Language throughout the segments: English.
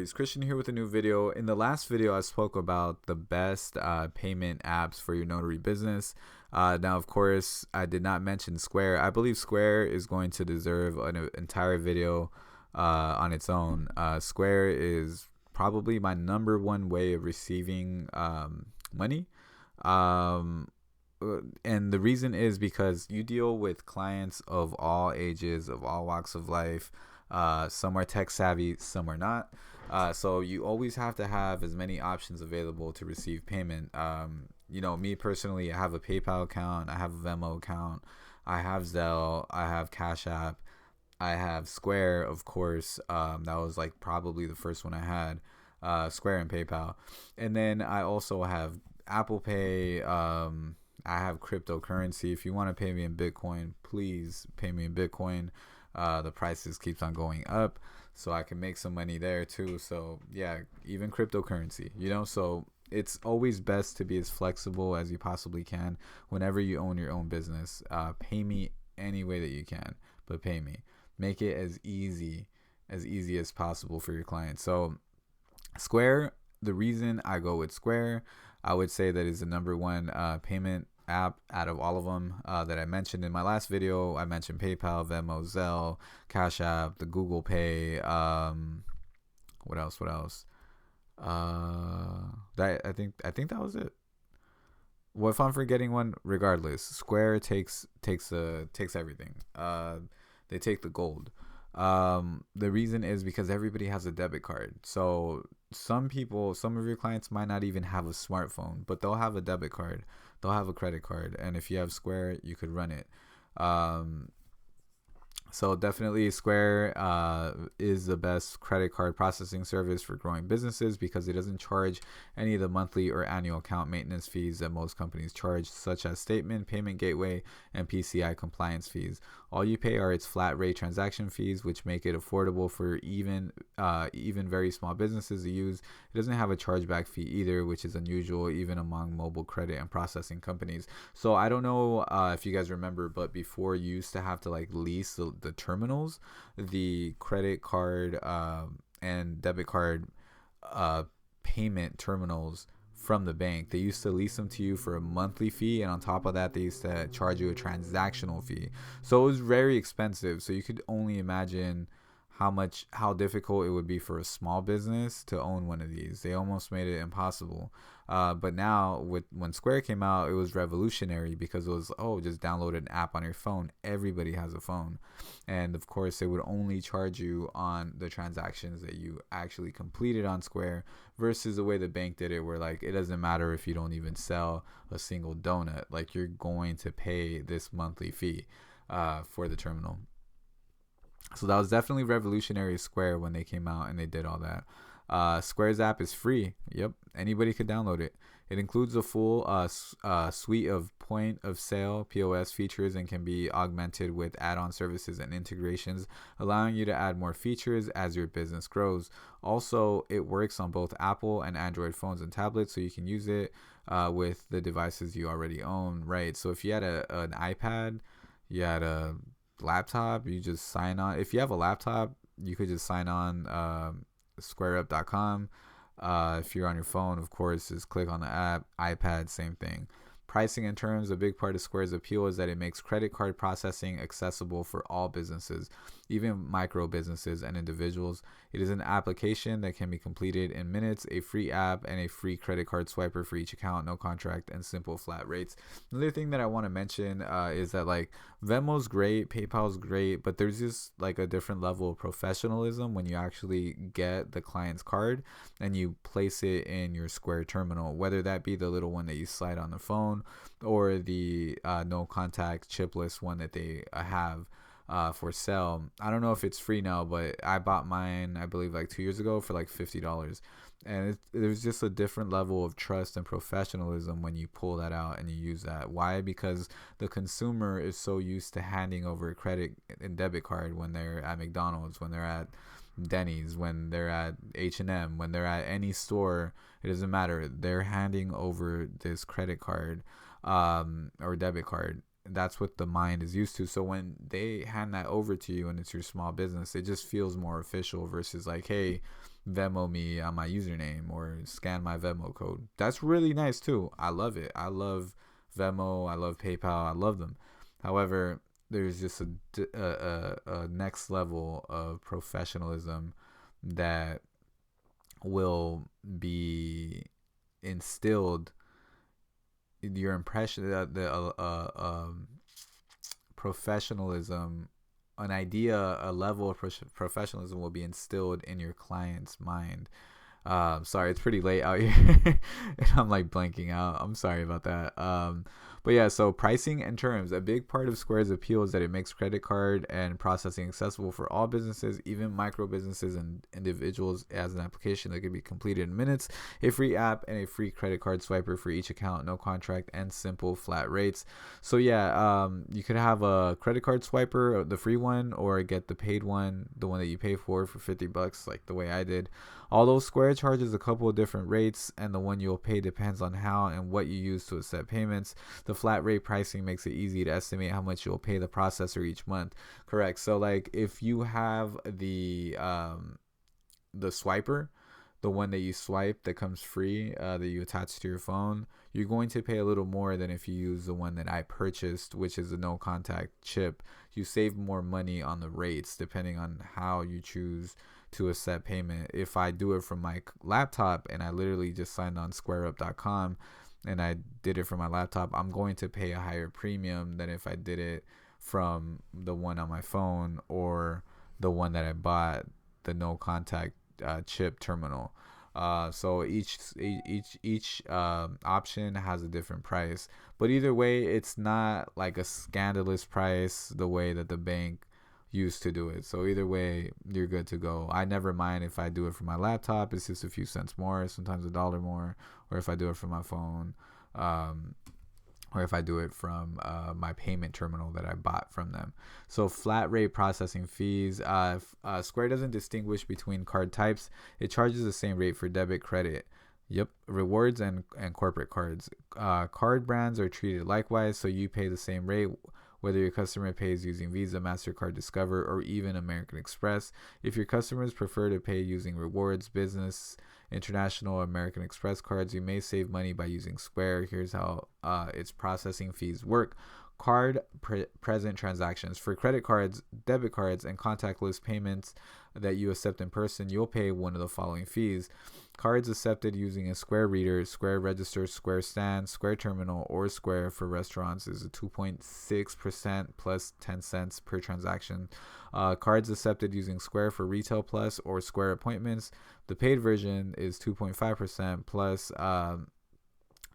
It's Christian here with a new video. In the last video, I spoke about the best payment apps for your notary business. Now, of course, I did not mention Square. I believe Square is going to deserve an entire video on its own. Square is probably my number one way of receiving money. And the reason is because you deal with clients of all ages, of all walks of life. Some are tech savvy, some are not. So you always have to have as many options available to receive payment. Me personally, I have a PayPal account, I have a Venmo account, I have Zelle, I have Cash App, I have Square, of course. That was like probably the first one I had, Square and PayPal. And then I also have Apple Pay. I have cryptocurrency. If you want to pay me in Bitcoin, please pay me in Bitcoin. The prices keeps on going up, so I can make some money there too. So yeah, even cryptocurrency, so it's always best to be as flexible as you possibly can whenever you own your own business. Pay me any way that you can, but pay me. Make it as easy as possible for your clients. So Square, the reason I go with Square, I would say that is the number one payment app out of all of them that I mentioned in my last video. I mentioned PayPal, Venmo, Zelle, Cash App, the Google Pay. What else? That I think that was it. Well, if I'm forgetting one, regardless, Square takes everything. They take the gold. The reason is because everybody has a debit card. So some of your clients might not even have a smartphone, but they'll have a debit card, they'll have a credit card, and if you have Square, you could run it. So definitely Square is the best credit card processing service for growing businesses because it doesn't charge any of the monthly or annual account maintenance fees that most companies charge, such as statement, payment gateway, and PCI compliance fees. All you pay are its flat rate transaction fees, which make it affordable for even very small businesses to use. It doesn't have a chargeback fee either, which is unusual even among mobile credit and processing companies. So I don't know if you guys remember, but before you used to have to lease the terminals, the credit card and debit card payment terminals from the bank. They used to lease them to you for a monthly fee, and on top of that, they used to charge you a transactional fee. So it was very expensive. So you could only imagine how difficult it would be for a small business to own one of these. They almost made it impossible. But now when Square came out, it was revolutionary because it was, just download an app on your phone. Everybody has a phone. And of course, they would only charge you on the transactions that you actually completed on Square versus the way the bank did it, where it doesn't matter if you don't even sell a single donut. You're going to pay this monthly fee for the terminal. So that was definitely revolutionary, Square, when they came out and they did all that. Square's app is free. Yep, anybody could download it. It includes a full suite of point of sale POS features and can be augmented with add-on services and integrations, allowing you to add more features as your business grows. Also, it works on both Apple and Android phones and tablets, so you can use it with the devices you already own, right? So if you had an iPad, you had a laptop, you just sign on. If you have a laptop, you could just sign on squareup.com. If you're on your phone, of course, just click on the app. iPad, same thing. Pricing and terms. A big part of Square's appeal is that it makes credit card processing accessible for all businesses, even micro businesses and individuals. It is an application that can be completed in minutes, a free app, and a free credit card swiper for each account, no contract, and simple flat rates. Another thing that I want to mention is that Venmo's great, PayPal's great, but there's just a different level of professionalism when you actually get the client's card and you place it in your Square terminal, whether that be the little one that you slide on the phone or the no contact chipless one that they have for sale. I don't know if it's free now, but I bought mine, I believe 2 years ago for $50. And there's just a different level of trust and professionalism when you pull that out and you use that. Why? Because the consumer is so used to handing over a credit and debit card when they're at McDonald's, when they're at Denny's, when they're at H&M, when they're at any store. It doesn't matter. They're handing over this credit card or debit card. That's what the mind is used to. So when they hand that over to you and it's your small business, it just feels more official versus hey, Venmo me on my username or scan my Venmo code. That's really nice too. I love it. I love Venmo. I love PayPal. I love them. However, there's just a next level of professionalism that will be instilled in your impression that professionalism, an idea, a level of professionalism will be instilled in your client's mind. Sorry, it's pretty late out here and I'm like blanking out. I'm sorry about that. But yeah, so pricing and terms. A big part of Square's appeal is that it makes credit card and processing accessible for all businesses, even micro businesses and individuals, as an application that can be completed in minutes, a free app, and a free credit card swiper for each account, no contract, and simple flat rates. So yeah, you could have a credit card swiper, the free one, or get the paid one, the one that you pay for $50, like the way I did. Although Square charges a couple of different rates, and the one you'll pay depends on how and what you use to accept payments, the flat rate pricing makes it easy to estimate how much you'll pay the processor each month. Correct. So like if you have the swiper, the one that you swipe that comes free, that you attach to your phone, you're going to pay a little more than if you use the one that I purchased, which is a no contact chip. You save more money on the rates depending on how you choose to accept payment. If I do it from my laptop and I literally just signed on squareup.com and I did it from my laptop, I'm going to pay a higher premium than if I did it from the one on my phone or the one that I bought, the no contact chip terminal. So each option has a different price, but either way, it's not like a scandalous price the way that the bank used to do it. So either way, you're good to go. I never mind if I do it from my laptop. It's just a few cents more, sometimes $1 more, or if I do it from my phone, or if I do it from my payment terminal that I bought from them. So flat rate processing fees. Square doesn't distinguish between card types. It charges the same rate for debit, credit. Yep, rewards and corporate cards. Card brands are treated likewise, so you pay the same rate whether your customer pays using Visa, MasterCard, Discover, or even American Express. If your customers prefer to pay using rewards, business, international, American Express cards, you may save money by using Square. Here's how its processing fees work. Card present transactions. For credit cards, debit cards, and contactless payments that you accept in person, you'll pay one of the following fees. Cards accepted using a Square reader, Square register, Square stand, Square terminal, or Square for restaurants is a 2.6% plus 10 cents per transaction. Cards accepted using Square for Retail Plus or Square appointments, the paid version is 2.5% plus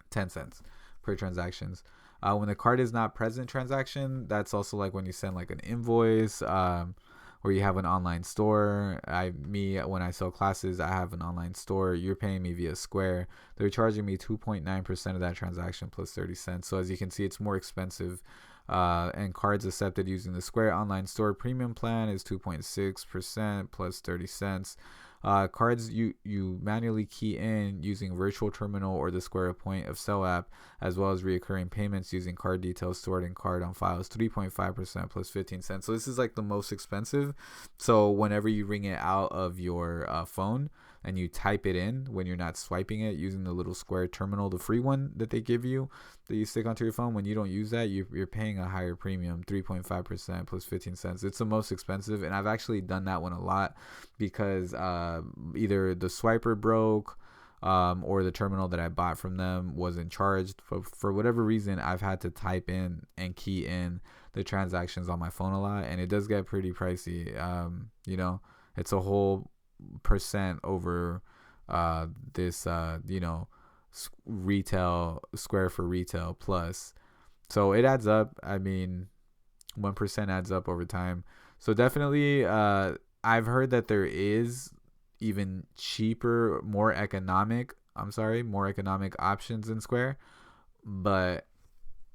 10 cents per transactions. When the card is not present transaction, that's also like when you send like an invoice, or you have an online store. When I sell classes, I have an online store. You're paying me via Square. They're charging me 2.9% of that transaction plus 30 cents. So as you can see, it's more expensive. And cards accepted using the Square online store premium plan is 2.6% plus 30 cents. Cards you manually key in using virtual terminal or the Square point of sale app, as well as reoccurring payments using card details stored in card on file is 3.5% plus 15 cents. So this is like the most expensive. So whenever you ring it out of your phone and you type it in when you're not swiping it using the little Square terminal, the free one that they give you that you stick onto your phone, when you don't use that, you're paying a higher premium, 3.5% plus 15 cents. It's the most expensive, and I've actually done that one a lot because either the swiper broke or the terminal that I bought from them wasn't charged. For whatever reason, I've had to type in and key in the transactions on my phone a lot, and it does get pretty pricey. It's a whole percent over this retail Square for Retail Plus, so it adds up. I mean, 1% adds up over time. So definitely I've heard that there is even cheaper, more economic options in Square, but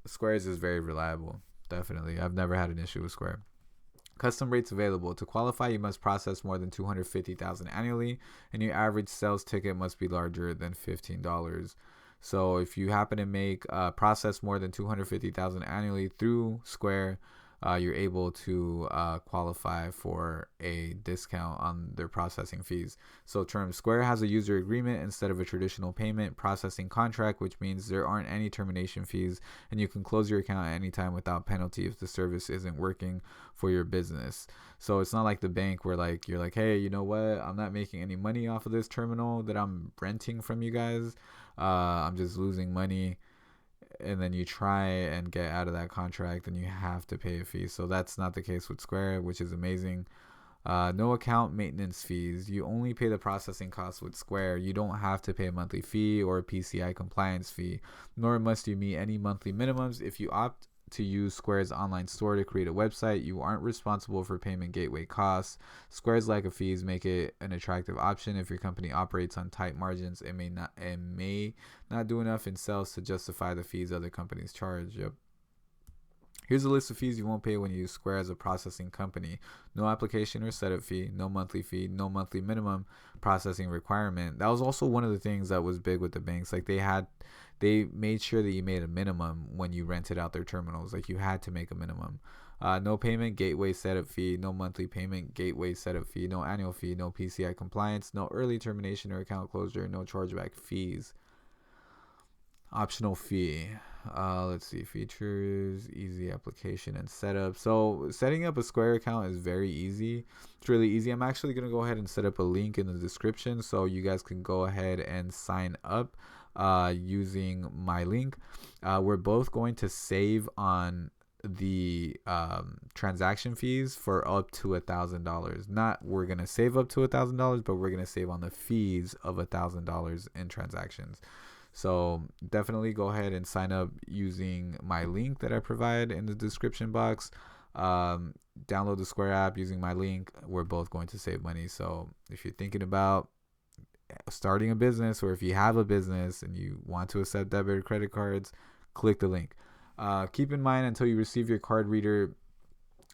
Square's is very reliable. Definitely, I've never had an issue with Square. Custom rates available. To qualify, you must process more than $250,000 annually, and your average sales ticket must be larger than $15. So if you happen to process more than $250,000 annually through Square, you're able to qualify for a discount on their processing fees. So term, Square has a user agreement instead of a traditional payment processing contract, which means there aren't any termination fees, and you can close your account at any time without penalty if the service isn't working for your business. So it's not like the bank where like you're like, hey, you know what, I'm not making any money off of this terminal that I'm renting from you guys. I'm just losing money, and then you try and get out of that contract and you have to pay a fee. So that's not the case with Square, which is amazing. No account maintenance fees. You only pay the processing costs with Square. You don't have to pay a monthly fee or a PCI compliance fee, nor must you meet any monthly minimums. If you opt to use Square's online store to create a website, you aren't responsible for payment gateway costs. Square's lack of fees make it an attractive option if your company operates on tight margins. It may not do enough in sales to justify the fees other companies charge. Yep. Here's a list of fees you won't pay when you use Square as a processing company. No application or setup fee, no monthly minimum processing requirement. That was also one of the things that was big with the banks. Like they made sure that you made a minimum when you rented out their terminals. Like you had to make a minimum. No payment gateway setup fee, no monthly payment gateway setup fee, no annual fee, no PCI compliance, no early termination or account closure, no chargeback fees. Optional fee. Let's see, features, easy application and setup. So setting up a Square account is very easy. It's really easy. I'm actually going to go ahead and set up a link in the description so you guys can go ahead and sign up using my link. We're both going to save on the transaction fees for up to $1,000. Not we're going to save up to $1,000, but we're going to save on the fees of $1,000 in transactions. So definitely go ahead and sign up using my link that I provide in the description box. Download the Square app using my link. We're both going to save money. So if you're thinking about starting a business, or if you have a business and you want to accept debit or credit cards, click the link. Keep in mind, until you receive your card reader,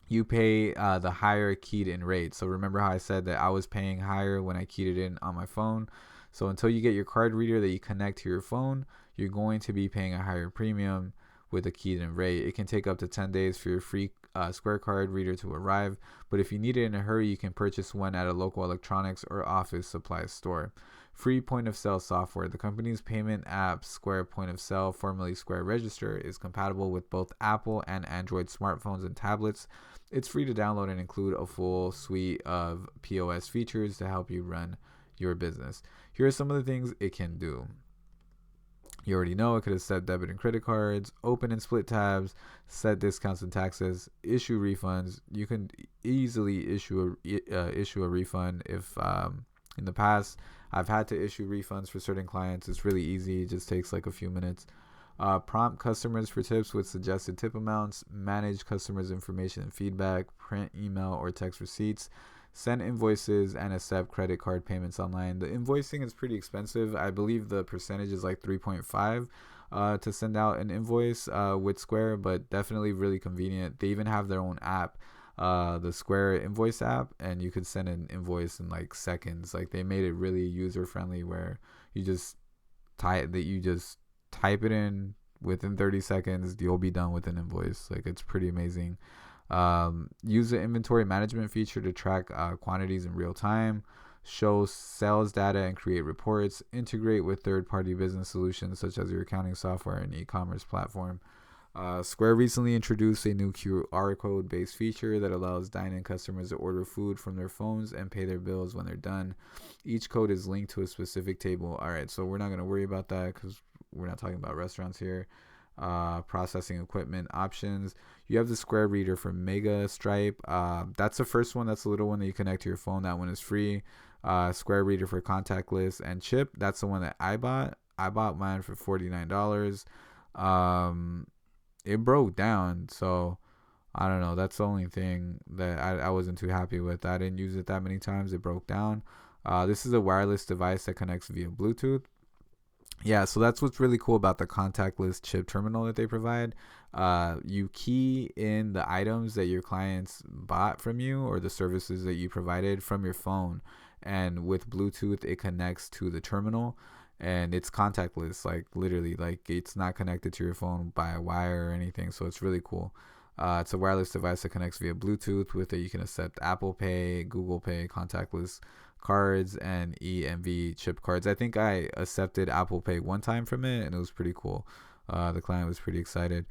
you pay the higher keyed in rate. So remember how I said that I was paying higher when I keyed it in on my phone. So until you get your card reader that you connect to your phone, you're going to be paying a higher premium with a keyed in rate. It can take up to 10 days for your free Square card reader to arrive, but if you need it in a hurry, you can purchase one at a local electronics or office supply store. Free point of sale software. The company's payment app, Square Point of Sale, formerly Square Register, is compatible with both Apple and Android smartphones and tablets. It's free to download and include a full suite of POS features to help you run your business. Here are some of the things it can do. You already know it could accept debit and credit cards, open and split tabs, set discounts and taxes, issue refunds. You can easily issue a refund. If in the past I've had to issue refunds for certain clients, it's really easy. It just takes like a few minutes. Prompt customers for tips with suggested tip amounts, manage customers' information and feedback, print email or text receipts, send invoices, and accept credit card payments online. The invoicing is pretty expensive. I believe the percentage is like 3.5 to send out an invoice with Square, but definitely really convenient. They even have their own app, the Square invoice app, and you could send an invoice in like seconds. Like they made it really user friendly where you just type it in within 30 seconds, you'll be done with an invoice. Like it's pretty amazing. Use the inventory management feature to track quantities in real time, show sales data and create reports, integrate with third-party business solutions such as your accounting software and e-commerce platform. Square recently introduced a new QR code based feature that allows dine-in customers to order food from their phones and pay their bills when they're done. Each code is linked to a specific table. All right, so we're not going to worry about that because we're not talking about restaurants here. Processing equipment options. You have the Square reader from Mega Stripe. That's the first one. That's the little one that you connect to your phone. That one is free. Square reader for contactless and chip. That's the one that I bought. I bought mine for $49. It broke down, so I don't know. That's the only thing that I wasn't too happy with. I didn't use it that many times. It broke down. This is a wireless device that connects via Bluetooth. Yeah, so that's what's really cool about the contactless chip terminal that they provide. You key in the items that your clients bought from you or the services that you provided from your phone, and with Bluetooth it connects to the terminal, and it's contactless, like literally, like it's not connected to your phone by a wire or anything, so it's really cool. It's a wireless device that connects via Bluetooth. With it, you can accept Apple Pay, Google Pay, contactless cards, and EMV chip cards. I think I accepted Apple Pay one time from it, and it was pretty cool. The client was pretty excited.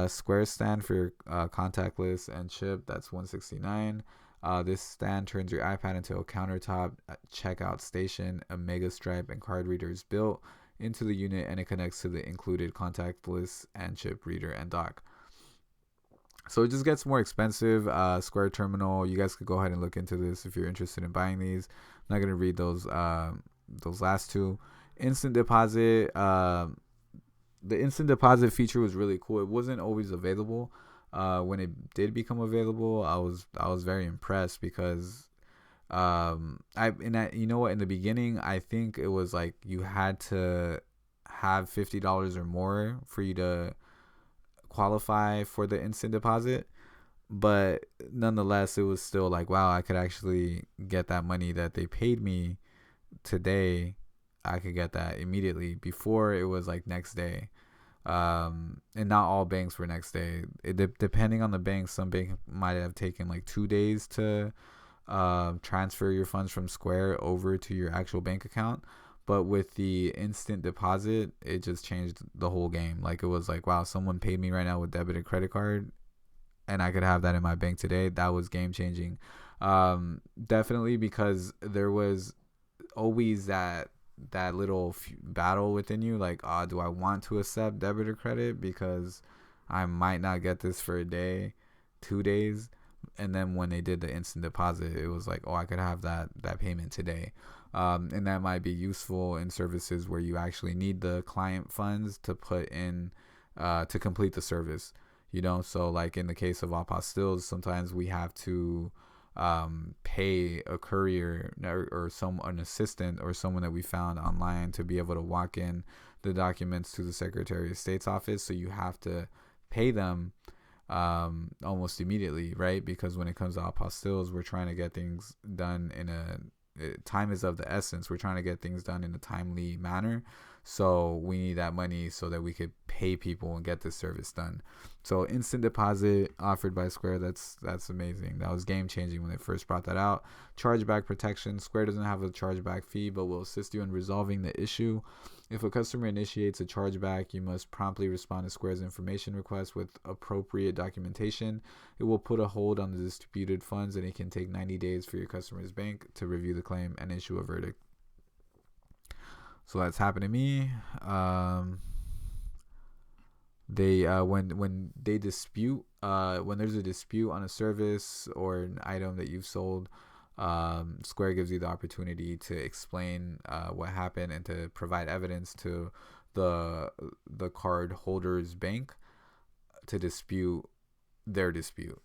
Square stand for contactless and chip. That's $169. This stand turns your iPad into a countertop checkout station. A Mega Stripe and card reader is built into the unit, and it connects to the included contactless and chip reader and dock. So it just gets more expensive. Square Terminal. You guys could go ahead and look into this if you're interested in buying these. I'm not gonna read those last two. Instant deposit. The instant deposit feature was really cool. It wasn't always available. When it did become available, I was very impressed because in the beginning, I think it was like you had to have $50 or more for you to qualify for the instant deposit. But nonetheless, it was still like, wow, I could actually get that money that they paid me today. I could get that immediately. Before, it was like next day. And not all banks were next day. Depending on the bank, some bank might have taken like 2 days to transfer your funds from Square over to your actual bank account. But with the instant deposit, it just changed the whole game. Like, it was like, wow, someone paid me right now with debit and credit card, and I could have that in my bank today. That was game changing. Definitely, because there was always that little battle within you, like, do I want to accept debit or credit because I might not get this for a day, 2 days. And then when they did the instant deposit, it was like, I could have that payment today. And that might be useful in services where you actually need the client funds to put in to complete the service, so like in the case of apostilles, sometimes we have to pay a courier or an assistant or someone that we found online to be able to walk in the documents to the Secretary of State's office. So you have to pay them almost immediately, right? Because when it comes to apostilles, we're trying to get things done time is of the essence. We're trying to get things done in a timely manner. So we need that money so that we could pay people and get this service done. So instant deposit offered by Square, that's amazing. That was game changing when they first brought that out. Chargeback Protection. Square doesn't have a chargeback fee, but will assist you in resolving the issue. If a customer initiates a chargeback, you must promptly respond to Square's information request with appropriate documentation. It will put a hold on the disputed funds, and it can take 90 days for your customer's bank to review the claim and issue a verdict. So that's happened to me. They when they dispute, when there's a dispute on a service or an item that you've sold, Square gives you the opportunity to explain what happened and to provide evidence to the card holder's bank to dispute their dispute.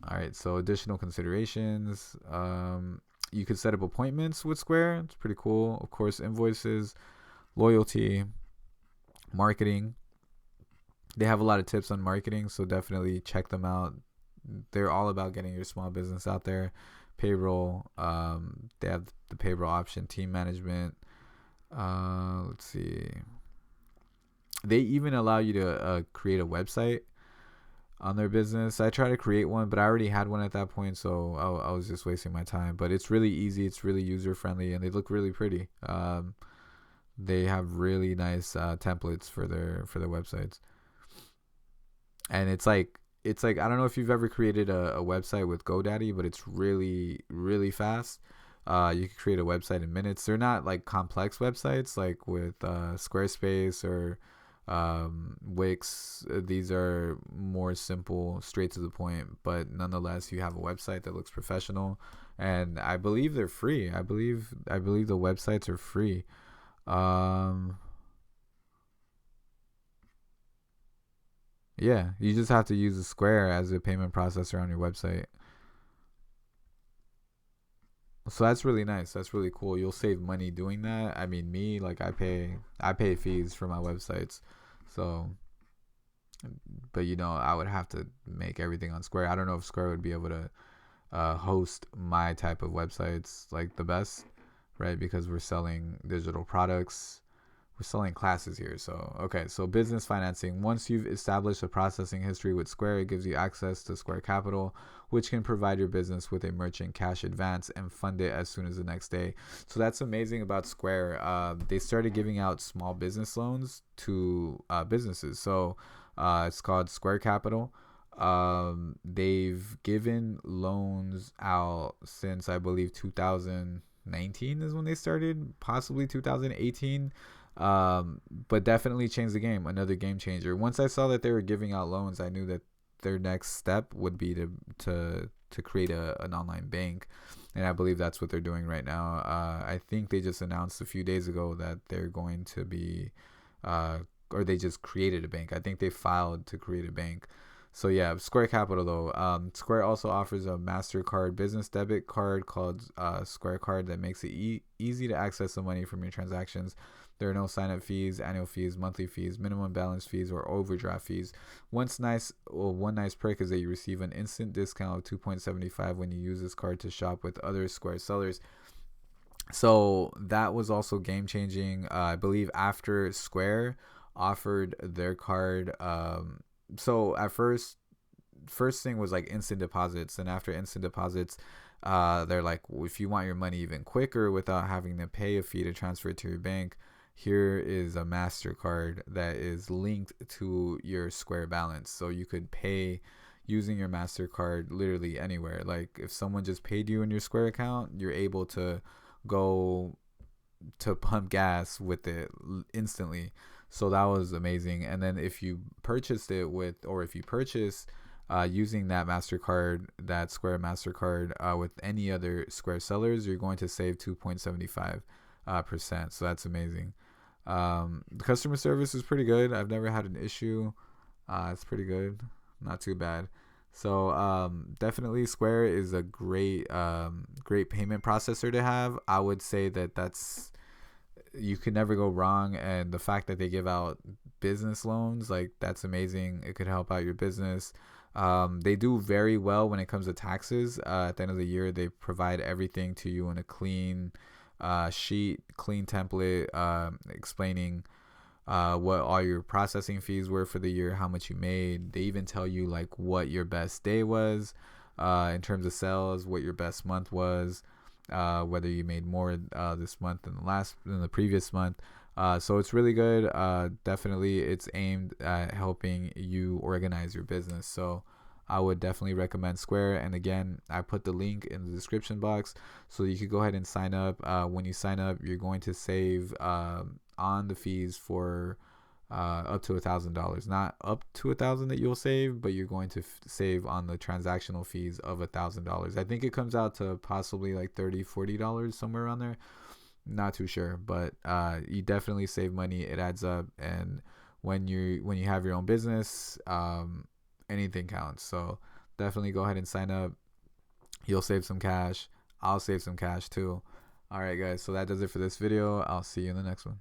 All right, so additional considerations. You could set up appointments with Square. It's pretty cool. Of course, invoices, loyalty, marketing. They have a lot of tips on marketing, so definitely check them out. They're all about getting your small business out there. Payroll. They have the payroll option, team management. Let's see. They even allow you to create a website on their business. I tried to create one, but I already had one at that point, so I was just wasting my time. But it's really easy. It's really user friendly, and they look really pretty. They have really nice templates for their websites, and it's like I don't know if you've ever created a website with GoDaddy, but it's really, really fast. You can create a website in minutes. They're not like complex websites like with Squarespace or Wix. These are more simple, straight to the point, but nonetheless you have a website that looks professional, and I believe they're free. I believe the websites are free. Yeah, you just have to use a Square as a payment processor on your website. So that's really nice. That's really cool. You'll save money doing that. I mean, me, like I pay fees for my websites. So, but I would have to make everything on Square. I don't know if Square would be able to host my type of websites like the best, right? Because we're selling digital products. we're selling classes here. So, okay. So business financing. Once you've established a processing history with Square, it gives you access to Square Capital, which can provide your business with a merchant cash advance and fund it as soon as the next day. So that's amazing about Square. They started giving out small business loans to businesses. So it's called Square Capital. They've given loans out since I believe 2019 is when they started, possibly 2018. But definitely changed the game. Another game changer. Once I saw that they were giving out loans, I knew that their next step would be to create an online bank, and I believe that's what they're doing right now. I think they just announced a few days ago that they're going to be, or they just created a bank. I think they filed to create a bank. So yeah, Square Capital though. Square also offers a MasterCard business debit card called Square Card that makes it easy to access the money from your transactions. There are no sign-up fees, annual fees, monthly fees, minimum balance fees, or overdraft fees. One nice perk is that you receive an instant discount of 2.75 when you use this card to shop with other Square sellers. So that was also game changing. I believe after Square offered their card. So at first thing was like instant deposits, and after instant deposits, they're like, well, if you want your money even quicker without having to pay a fee to transfer it to your bank, here is a MasterCard that is linked to your Square balance. So you could pay using your MasterCard literally anywhere. Like if someone just paid you in your Square account, you're able to go to pump gas with it instantly. So that was amazing. And then if you purchased it with, or if you purchase using that MasterCard, that Square MasterCard with any other Square sellers, you're going to save 2.75%. So that's amazing. The customer service is pretty good. I've never had an issue. It's pretty good, not too bad. So definitely Square is a great payment processor to have. I would say that's, you can never go wrong. And the fact that they give out business loans, like, that's amazing. It could help out your business. They do very well when it comes to taxes. At the end of the year, they provide everything to you in a clean sheet, clean template, explaining what all your processing fees were for the year, how much you made. They even tell you like what your best day was in terms of sales, what your best month was, whether you made more this month than the previous month. So it's really good. Definitely it's aimed at helping you organize your business. So I would definitely recommend Square. And again, I put the link in the description box so you could go ahead and sign up. When you sign up, you're going to save on the fees for up to $1,000. Not up to $1,000 that you'll save, but you're going to save on the transactional fees of $1,000. I think it comes out to possibly like $30-$40, somewhere around there. Not too sure, but you definitely save money. It adds up, and when you have your own business, anything counts. So definitely go ahead and sign up. You'll save some cash. I'll save some cash too. All right, guys. So that does it for this video. I'll see you in the next one.